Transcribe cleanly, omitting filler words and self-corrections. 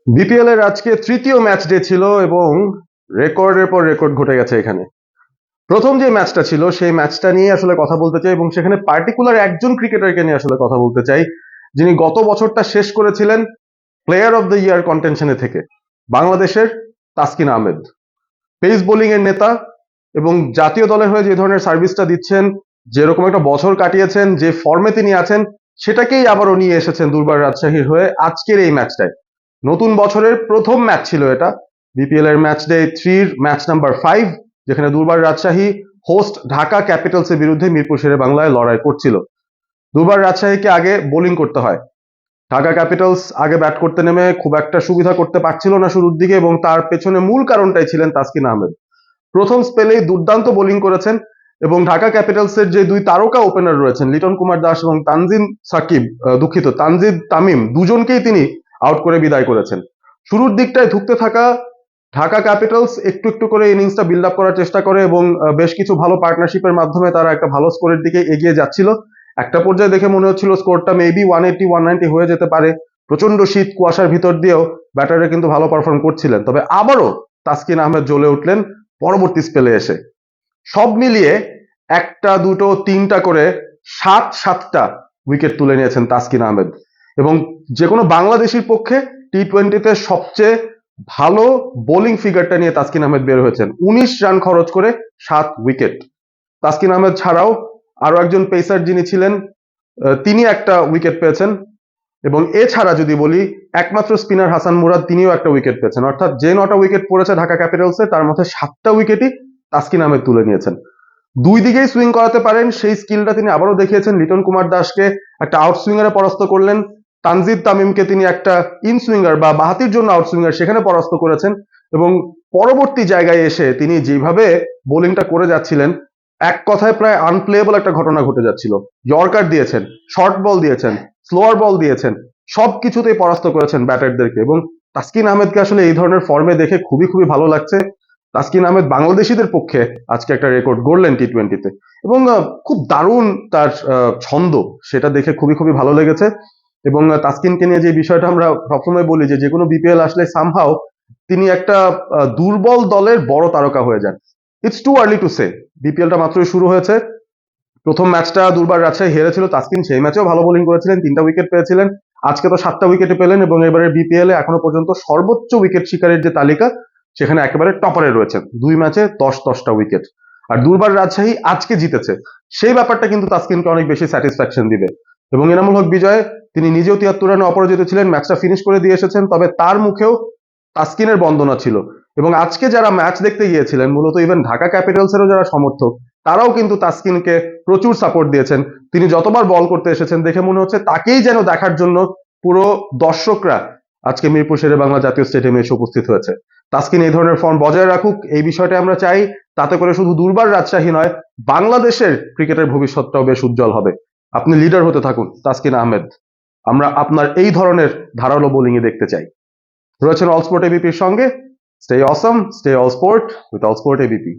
BPL এর আজকে তৃতীয় ম্যাচ ডে ছিল এবং রেকর্ডের পর রেকর্ড ঘটে গেছে এখানে। প্রথম যে ম্যাচটা ছিল সেই ম্যাচটা নিয়ে আসলে কথা বলতে চাই এবং সেখানে পার্টিকুলার একজন ক্রিকেটারকে নিয়ে আসলে কথা বলতে চাই, যিনি গত বছরটা শেষ করেছিলেন প্লেয়ার অফ দ্য ইয়ার কন্টেনশনে থেকে, বাংলাদেশের তাসকিন আহমেদ। পেস বোলিং এর নেতা এবং জাতীয় দলের হয়ে যে ধরনের সার্ভিসটা দিচ্ছেন, যেরকম একটা বছর কাটিয়েছেন, যে ফর্মে তিনি আছেন, সেটাকেই আবারও নিয়ে এসেছেন দুর্বার রাজশাহীর হয়ে আজকের এই ম্যাচটায়। নতুন বছরের প্রথম ম্যাচ ছিল এটা, বিপিএল এর ম্যাচ ডে 3 ম্যাচ নাম্বার 5, যেখানে দুর্বার রাজশাহী হোস্ট ঢাকা ক্যাপিটালস এর বিরুদ্ধে মিরপুর শেরে বাংলায় লড়াই করছিল। দুর্বার রাজশাহীকে আগে বোলিং করতে হয়। ঢাকা ক্যাপিটালস আগে ব্যাট করতে নেমে খুব একটা সুবিধা করতে পারছিল না শুরুর দিকে, এবং তার পেছনে মূল কারণটাই ছিলেন তাসকিন আহমেদ। প্রথম স্পেলেই দুর্দান্ত বোলিং করেছেন এবং ঢাকা ক্যাপিটালসের যে দুই তারকা ওপেনার রয়েছেন লিটন কুমার দাস এবং তানজিদ তামিম, দুজনকেই তিনি আউট করে বিদায় করেছেন। শুরুর দিকটায় ধুঁকতে থাকা ঢাকা ক্যাপিটালস একটু একটু করে ইনিংসটা বিল্ড আপ করার চেষ্টা করে এবং বেশ কিছু ভালো পার্টনারশিপের মাধ্যমে তারা একটা ভালো স্কোরের দিকে এগিয়ে যাচ্ছিল। একটা পর্যায়ে দেখে মনে হচ্ছিল স্কোরটা মেবি 180-190 হয়ে যেতে পারে। প্রচন্ড শীত কুয়াশার ভিতর দিয়েও ব্যাটাররা কিন্তু ভালো পারফর্ম করছিলেন, তবে আবারও তাসকিন আহমেদ জ্বলে উঠলেন পরবর্তী স্পেলে এসে। সব মিলিয়ে একটা দুটো তিনটা করে 7টা উইকেট তুলে নিয়েছেন তাসকিন আহমেদ, এবং যে কোনো বাংলাদেশির পক্ষে টি-20তে সবচেয়ে ভালো বোলিং ফিগারটা নিয়ে তাসকিন আহমেদ বের হয়েছেন। 19 রান খরচ করে 7 উইকেট। তাসকিন আহমেদ ছাড়াও আরো একজন পেসার যিনি ছিলেন, তিনি একটা উইকেট পেয়েছেন, এবং এছাড়া যদি বলি একমাত্র স্পিনার হাসান মুরাদ, তিনিও একটা উইকেট পেয়েছেন। অর্থাৎ যে 9টা উইকেট পড়েছে ঢাকা ক্যাপিটালসে, তার মধ্যে 7টা উইকেটই তাসকিন আহমেদ তুলে নিয়েছেন। দুই দিকেই সুইং করাতে পারেন সেই স্কিলটা তিনি আবারও দেখিয়েছেন। লিটন কুমার দাসকে একটা আউট সুইঙ্গারে পরাস্ত করলেন, তানজিদ তামিমকে তিনি একটা ইন সুইঙ্গার বা বাহাতির জন্য আউট সুইঙ্গার সেখানে পরাস্ত করেছেন, এবং পরবর্তী জায়গায় এসে তিনি যেভাবে বোলিংটা করে যাচ্ছিলেন, এক কথায় প্রায় আনপ্লেয়েবল একটা ঘটনা ঘটে যাচ্ছিল। ইয়র্কার দিয়েছেন, শর্ট বল দিয়েছেন, স্লোয়ার বল দিয়েছেন, সবকিছুতেই পরাস্ত করেছেন ব্যাটারদেরকে। এবং তাসকিন আহমেদকে আসলে এই ধরনের ফর্মে দেখে খুবই খুবই ভালো লাগছে। তাসকিন আহমেদ বাংলাদেশিদের পক্ষে আজকে একটা রেকর্ড গড়লেন টি-20তে, এবং খুব দারুণ তার ছন্দ, সেটা দেখে খুবই খুবই ভালো লেগেছে। এবং তাসকিনকে নিয়ে যে বিষয়টা আমরা সবসময় বলি, যে কোনো বিপিএল আসলে সামহাও তিনি একটা দুর্বল দলের বড় তারকা হয়ে যান। It's too early to say. বিপিএলটা মাত্রই শুরু হয়েছে। প্রথম ম্যাচটা দুর্বার রাজশাহী হেরেছিল, তাসকিন সেই ম্যাচেও ভালো বোলিং করেছিলেন, 3টা উইকেট পেয়েছিলেন। আজকে তো 7টা উইকেটে পেলেন, এবং এবারে বিপিএল এ এখনো পর্যন্ত সর্বোচ্চ উইকেট শিকারের যে তালিকা, সেখানে একেবারে টপারে রয়েছেন। 2 ম্যাচে 10-10টা উইকেট। আর দুর্বার রাজশাহী আজকে জিতেছে, সেই ব্যাপারটা কিন্তু তাসকিনকে অনেক বেশি স্যাটিসফ্যাকশন দিবে। এবং এনামুল হক বিজয়, তিনি নিজেও 73 রানে অপরাজিত ছিলেন, ম্যাচটা ফিনিশ করে দিয়ে এসেছেন, তবে তার মুখেও তাসকিনের বন্দনা ছিল। এবং আজকে যারা ম্যাচ দেখতে গিয়েছিলেন, মূলত ইভেন ঢাকা ক্যাপিটালসেরও যারা সমর্থক, তারাও কিন্তু তাসকিনকে প্রচুর সাপোর্ট দিয়েছেন। তিনি যতবার বল করতে এসেছেন দেখে মনে হচ্ছে তাকেই যেন দেখার জন্য পুরো দর্শকরা আজকে মিরপুর শেরে বাংলা জাতীয় স্টেডিয়ামে এসে উপস্থিত হয়েছে। তাসকিন এই ধরনের ফর্ম বজায় রাখুক, এই বিষয়টা আমরা চাই। তাতে করে শুধু দুর্বার রাজশাহী নয়, বাংলাদেশের ক্রিকেটের ভবিষ্যৎটাও বেশ উজ্জ্বল হবে। আপনি লিডার হতে থাকুন তাসকিন আহমেদ, আমরা আপনার এই ধরনের ধারালো বোলিং দেখতে চাই। রয়েছেন অল স্পোর্ট এবিপির সঙ্গে। Stay Assam, stay all sport with all sport ABP.